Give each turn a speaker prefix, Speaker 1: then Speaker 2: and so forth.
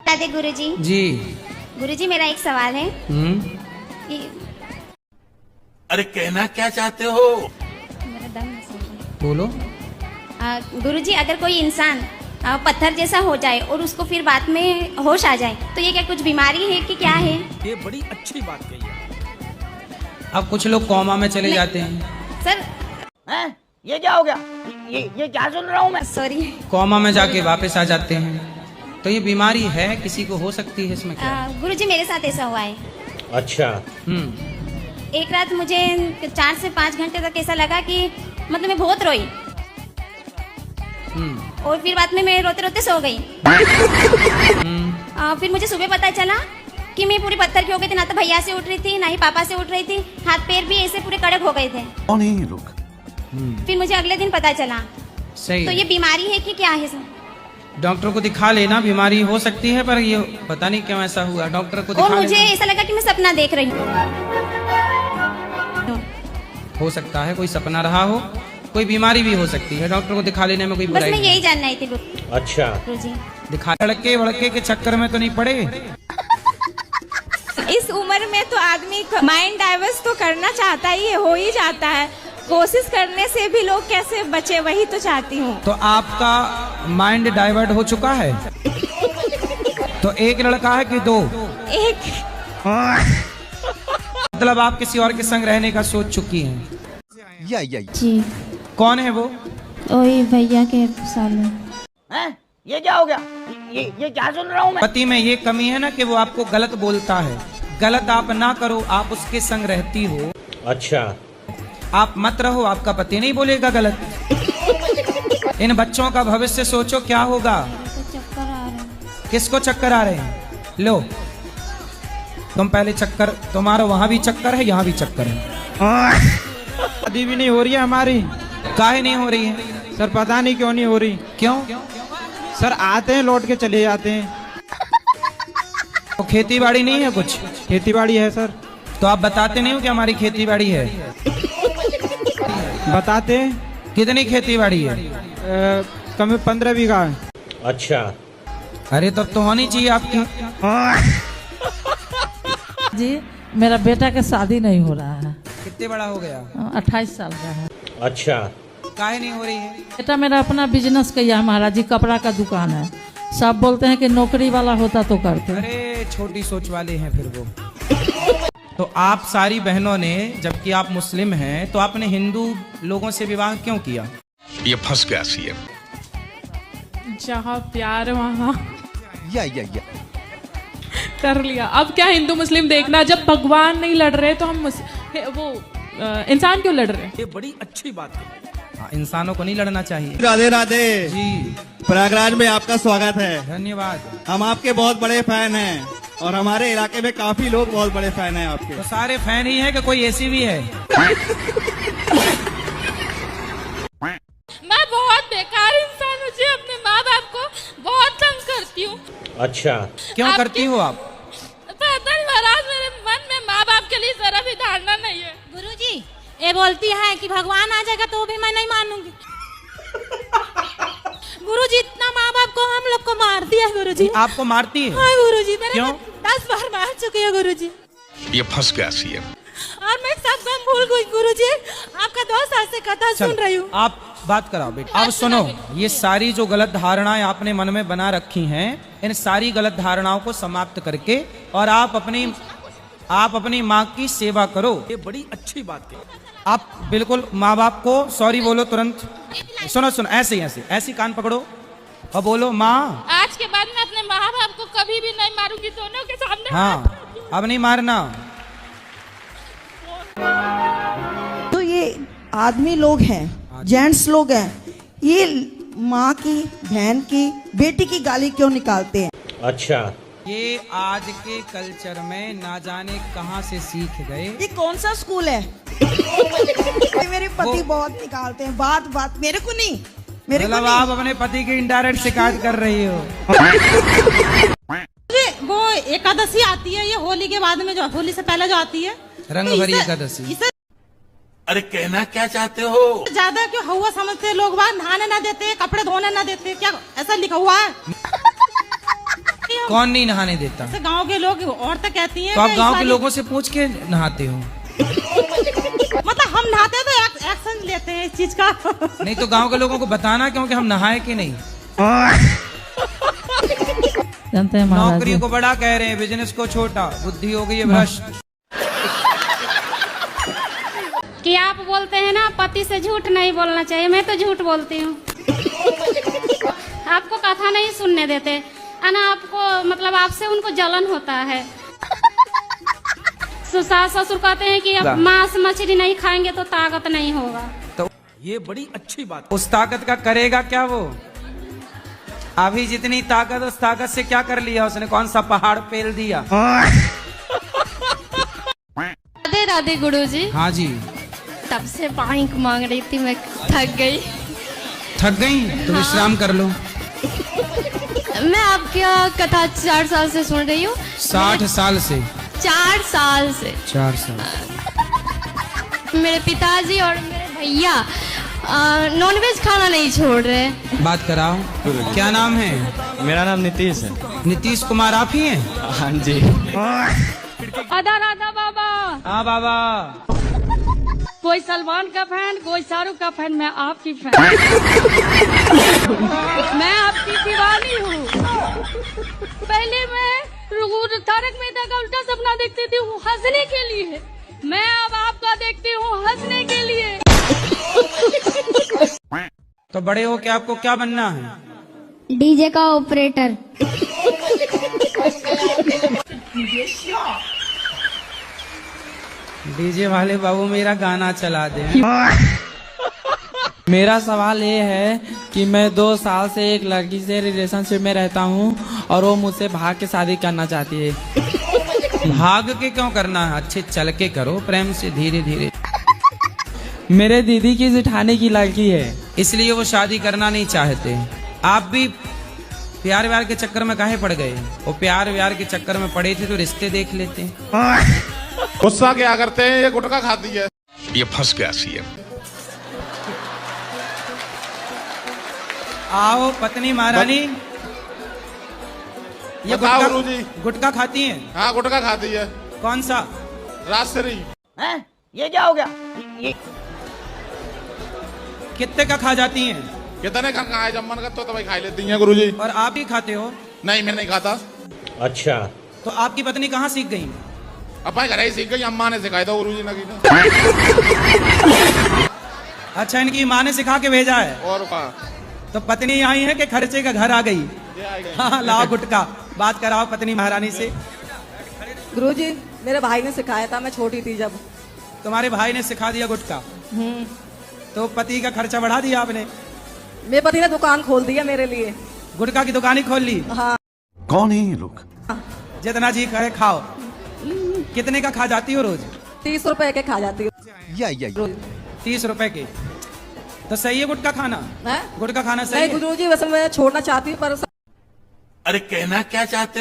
Speaker 1: राधे गुरुजी।
Speaker 2: जी
Speaker 1: गुरुजी मेरा एक सवाल है। ये-
Speaker 3: अरे कहना क्या चाहते हो?
Speaker 1: मेरा दम नहीं चल रहा।
Speaker 2: बोलो।
Speaker 1: गुरुजी अगर कोई इंसान पत्थर जैसा हो जाए और उसको फिर बाद में होश आ जाए तो ये क्या कुछ बीमारी है कि क्या है?
Speaker 4: ये बड़ी अच्छी बात कही है।
Speaker 2: अब कुछ लोग कोमा में चले जाते हैं।
Speaker 1: सर
Speaker 5: हैं? ये क्या हो गया? ये क्या सुन रहा हूँ मैं?
Speaker 1: सॉरी।
Speaker 2: कोमा में जाके वापस आ जाते हैं, तो ये बीमारी है, किसी को हो सकती है, इसमें क्या है?
Speaker 1: गुरुजी मेरे साथ ऐसा हुआ है।
Speaker 3: अच्छा।
Speaker 1: एक रात मुझे 4 से 5 घंटे तक ऐसा लगा कि मतलब मैं बहुत रोई और फिर बाद में मैं रोते रोते सो गई। फिर मुझे सुबह पता चला कि मैं पूरी पत्थर की हो गई थी। ना तो भैया से उठ रही थी, ना ही पापा से उठ रही थी। हाथ पैर भी ऐसे पूरे कड़क हो गए थे।
Speaker 3: कौन है ये लोग?
Speaker 1: फिर मुझे अगले दिन पता चला।
Speaker 2: सही।
Speaker 1: तो ये बीमारी है कि क्या है सर?
Speaker 2: डॉक्टर को दिखा लेना, बीमारी हो सकती है, पर ये पता नहीं क्यों ऐसा हुआ। डॉक्टर को
Speaker 1: और
Speaker 2: दिखा
Speaker 1: मुझे
Speaker 2: लेना।
Speaker 1: ऐसा लगा कि मैं सपना देख रही हूँ।
Speaker 2: हो सकता है कोई सपना रहा हो, कोई बीमारी भी हो सकती है। डॉक्टर को दिखा लेने में कोई
Speaker 1: बस
Speaker 2: बुराई
Speaker 1: मैं
Speaker 2: नहीं।
Speaker 1: यही जानना थी
Speaker 3: अच्छा।
Speaker 1: गुरुजी।
Speaker 2: दिखा लड़के वड़के के चक्कर में तो नहीं पड़े?
Speaker 6: इस उम्र में तो आदमी माइंड डाइवर्स तो करना चाहता ही है, हो ही जाता है। कोशिश करने से भी लोग कैसे बचे वही तो चाहती हूँ।
Speaker 2: तो आपका माइंड डाइवर्ट हो चुका है? तो एक लड़का है कि 2?
Speaker 6: एक
Speaker 2: मतलब आप किसी और के संग रहने का सोच चुकी हैं?
Speaker 1: जी
Speaker 2: कौन है वो?
Speaker 1: वही भैया के सामने।
Speaker 5: हैं? ये क्या हो गया? ये क्या सुन रहा हूँ मैं?
Speaker 2: पति में ये कमी है ना कि वो आपको गलत बोलता है। गलत आप ना करो, आप उसके संग रहती हो।
Speaker 3: अच्छा।
Speaker 2: आप मत रहो, आपका पति नहीं बोलेगा गलत। इन बच्चों का भविष्य सोचो क्या होगा।
Speaker 1: चक्कर आ रहा है।
Speaker 2: किसको चक्कर आ रहे हैं? लो तुम पहले चक्कर, तुम्हारा वहां भी चक्कर है, यहाँ भी चक्कर है।
Speaker 4: शादी भी नहीं हो रही है हमारी।
Speaker 2: काहे नहीं हो रही है?
Speaker 4: सर पता नहीं क्यों नहीं हो रही।
Speaker 2: क्यों?
Speaker 4: सर आते हैं लौट के चले जाते हैं।
Speaker 2: तो खेती बाड़ी नहीं है कुछ?
Speaker 4: खेती बाड़ी है सर।
Speaker 2: तो आप बताते नहीं हो कि हमारी खेती बाड़ी है?
Speaker 4: बताते हैं।
Speaker 2: कितनी खेती बाड़ी है?
Speaker 4: कम 15 बीघा है।
Speaker 3: अच्छा।
Speaker 2: अरे तब तो होनी चाहिए आपकी।
Speaker 7: जी मेरा बेटा का शादी नहीं हो रहा है।
Speaker 2: कितने बड़ा हो गया?
Speaker 7: 28 साल का है।
Speaker 3: अच्छा।
Speaker 2: काहे नहीं हो रही है?
Speaker 7: बेटा मेरा अपना बिजनेस किया है महाराज जी, कपड़ा का दुकान है। सब बोलते हैं कि नौकरी वाला होता तो करते।
Speaker 2: अरे छोटी सोच वाले हैं फिर वो। तो आप सारी बहनों ने, जबकि आप मुस्लिम हैं, तो आपने हिंदू लोगों से विवाह क्यों किया?
Speaker 3: ये फंस गया सीएम।
Speaker 8: जहाँ प्यार वहाँ कर लिया। अब क्या हिंदू मुस्लिम देखना, जब भगवान नहीं लड़ रहे तो हम इंसान क्यों लड़ रहे हैं?
Speaker 4: ये बड़ी अच्छी बात है।
Speaker 2: हाँ, इंसानों को नहीं लड़ना चाहिए।
Speaker 9: राधे राधे
Speaker 2: जी
Speaker 9: प्रयागराज में आपका स्वागत है।
Speaker 2: धन्यवाद।
Speaker 9: हम आपके बहुत बड़े फैन हैं और हमारे इलाके में काफी लोग बहुत बड़े फैन हैं आपके।
Speaker 2: तो सारे फैन ही हैं कि कोई ऐसी भी है?
Speaker 8: मैं बहुत बेकार इंसान हूँ जी, अपने माँ बाप को बहुत तंग करती हूँ।
Speaker 3: अच्छा।
Speaker 2: क्यों करती हो आप?
Speaker 8: पता नहीं महाराज, मेरे मन में माँ बाप के लिए जरा भी धारणा नहीं है।
Speaker 6: गुरुजी ये बोलती है कि भगवान आ जाएगा तो भी मैं नहीं मानूंगी। गुरुजी इतना माँ बाप को हम लोग को मार दिया गुरुजी।
Speaker 2: आपको मारती है?
Speaker 6: हाँ गुरुजी, मैंने
Speaker 2: क्यों?
Speaker 6: 10 बार मार चुकी है गुरुजी।
Speaker 3: ये फंस गया सीएम।
Speaker 6: और मैं सब भूल गई गुरुजी। आपका 2 साल से कथा सुन रही हूँ।
Speaker 2: आप बात कराओ बेटा। अब सुनो, ये सारी जो गलत धारणाएं आपने मन में बना रखी हैं, इन सारी गलत धारणाओं को समाप्त करके और आप अपनी माँ की सेवा करो।
Speaker 4: ये बड़ी अच्छी बात है।
Speaker 2: आप बिल्कुल माँ बाप को सॉरी बोलो तुरंत। सुनो सुनो, ऐसे कान पकड़ो और बोलो माँ।
Speaker 8: आज के बाद मैं अपने माँ बाप को कभी भी नहीं मारूंगी, दोनों के सामने।
Speaker 2: हाँ, अब नहीं मारना।
Speaker 10: तो ये आदमी लोग हैं, जेंट्स लोग हैं, ये माँ की, बहन की, बेटी की गाली क्यों निकालते हैं?
Speaker 3: अच्छा।
Speaker 2: ये आज के कल्चर में ना जाने कहाँ से सीख गए।
Speaker 10: ये कौन सा स्कूल है? मेरे पति बहुत निकालते हैं, बात मेरे को नहीं, मेरे को
Speaker 2: मतलब
Speaker 10: नहीं।
Speaker 2: आप अपने पति की इनडायरेक्ट शिकायत कर रही हो।
Speaker 6: वो एकादशी आती है, ये होली के बाद में, जो होली से पहले जो आती है,
Speaker 2: रंग भरी एकादशी।
Speaker 6: इसे
Speaker 3: अरे कहना क्या चाहते हो?
Speaker 6: ज्यादा क्यों हुआ समझते हैं लोग? बाहर नहाने ना देते, कपड़े धोने ना देते, क्या ऐसा लिखा हुआ है?
Speaker 11: नहीं हम।
Speaker 2: कौन नहीं नहाने देता?
Speaker 11: गांव के लोग औरतें कहती हैं
Speaker 2: तो आप
Speaker 11: कि
Speaker 2: गांव के
Speaker 11: सारी-
Speaker 2: लोगों से पूछ के नहाते हो?
Speaker 11: मतलब हम नहाते हैं तो एक्शन लेते हैं इस चीज का।
Speaker 2: नहीं तो गांव के लोगों को बताना क्यों कि हम नहाए कि नहीं।
Speaker 7: जानते हैं महाराज
Speaker 2: नौकरी
Speaker 7: जी,
Speaker 2: को बड़ा कह रहे हैं, बिजनेस को छोटा, बुद्धि हो गई है भ्रष्ट।
Speaker 1: कि आप बोलते हैं ना पति से झूठ नहीं बोलना चाहिए, मैं तो झूठ बोलती हूँ। आपको कथा नहीं सुनने देते है ना, आपको मतलब आपसे उनको जलन होता है। सास ससुर कहते हैं कि अब मांस मछली नहीं खाएंगे तो ताकत नहीं होगा।
Speaker 2: तो
Speaker 4: ये बड़ी अच्छी बात।
Speaker 2: उस ताकत का करेगा क्या वो? अभी जितनी ताकत, उस ताकत से क्या कर लिया उसने? कौन सा पहाड़ पेल दिया?
Speaker 1: राधे राधे गुरुजी।
Speaker 2: हाँ जी।
Speaker 1: तब से पानी मांग रही थी, मैं थक गई।
Speaker 2: थक गई तो विश्राम कर लो।
Speaker 1: मैं आपकी कथा 4 साल से सुन रही हूँ।
Speaker 2: 60 साल से?
Speaker 1: 4 साल से।
Speaker 2: 4 साल।
Speaker 1: मेरे पिताजी और मेरे भैया नॉनवेज खाना नहीं छोड़ रहे।
Speaker 2: बात कराओ। क्या नाम है?
Speaker 9: मेरा नाम नीतीश है।
Speaker 2: नीतीश कुमार आप ही हैं?
Speaker 9: हाँ जी।
Speaker 1: आधा राधा बाबा।
Speaker 2: हाँ बाबा।
Speaker 1: कोई सलमान का फैन, कोई शाहरुख का फैन, मैं आपकी फैन। मैं आपकी दीवानी हूँ। पहले मैं तारक मेहता का उल्टा सपना देखती थी हंसने के लिए, मैं अब आपका देखती हूँ हंसने के लिए।
Speaker 2: तो बड़े हो के आपको क्या बनना है?
Speaker 1: डीजे का ऑपरेटर।
Speaker 2: डीजे वाले बाबू मेरा गाना चला दे।
Speaker 12: मेरा सवाल ये है कि मैं 2 साल से एक लड़की से रिलेशनशिप में रहता हूँ और वो मुझसे भाग के शादी करना चाहती है।
Speaker 2: भाग के क्यों करना है? अच्छे चल के करो, प्रेम से, धीरे धीरे।
Speaker 12: मेरे दीदी की जेठानी की लड़की है,
Speaker 2: इसलिए वो शादी करना नहीं चाहते। आप भी प्यार व्यार के चक्कर में काहे पड़ गए? वो प्यार व्यार के चक्कर में पड़े थे तो रिश्ते देख लेते।
Speaker 3: गुस्सा क्या करते हैं? ये गुटखा खाती है। ये फंस गया सीएम।
Speaker 2: आओ पत्नी महारानी। ये
Speaker 3: बताओ गुरुजी।
Speaker 2: गुटखा खाती हैं?
Speaker 3: हाँ गुटखा खाती है।
Speaker 2: कौन सा?
Speaker 3: राजश्री।
Speaker 5: हैं? ये क्या हो गया? ये
Speaker 2: कितने का खा जाती हैं?
Speaker 3: कितने का खाए जब मन करता तो भाई खा लेती हैं गुरुजी।
Speaker 2: और आप ही खाते हो?
Speaker 3: नहीं मैं नहीं खाता।
Speaker 4: अच्छा।
Speaker 2: तो आपकी पत्नी कहाँ सीख गई?
Speaker 3: अब भाई घर ही सीख गई, अम्मा ने सिखाई था गुरुजी ने।
Speaker 2: अच्छा, इनकी माँ ने सिखा के भेजा है।
Speaker 3: और का
Speaker 2: तो पत्नी आई है कि खर्चे का घर आ गई? हाँ लाओ गुटका। बात कराओ पत्नी महारानी से।
Speaker 10: गुरुजी मेरे भाई ने सिखाया था, मैं छोटी थी जब।
Speaker 2: तुम्हारे भाई ने सिखा दिया गुटका? तो पति का खर्चा बढ़ा दिया आपने?
Speaker 10: मेरे पति ने दुकान खोल दिया मेरे लिए।
Speaker 2: गुटखा की दुकान ही खोल ली?
Speaker 10: हाँ।
Speaker 3: कौन है ये लोग?
Speaker 2: जितना जी करे खाओ। कितने का खा जाती हो रोज?
Speaker 10: 30 रुपए के खा जाती हूँ।
Speaker 2: 30 रुपए के? तो सही है गुटखा खाना?
Speaker 10: हैं?
Speaker 2: गुटखा खाना सही
Speaker 10: नहीं
Speaker 2: है?
Speaker 10: गुरुजी वैसे मैं छोड़ना चाहती हूँ पर
Speaker 3: अरे कहना क्या चाहते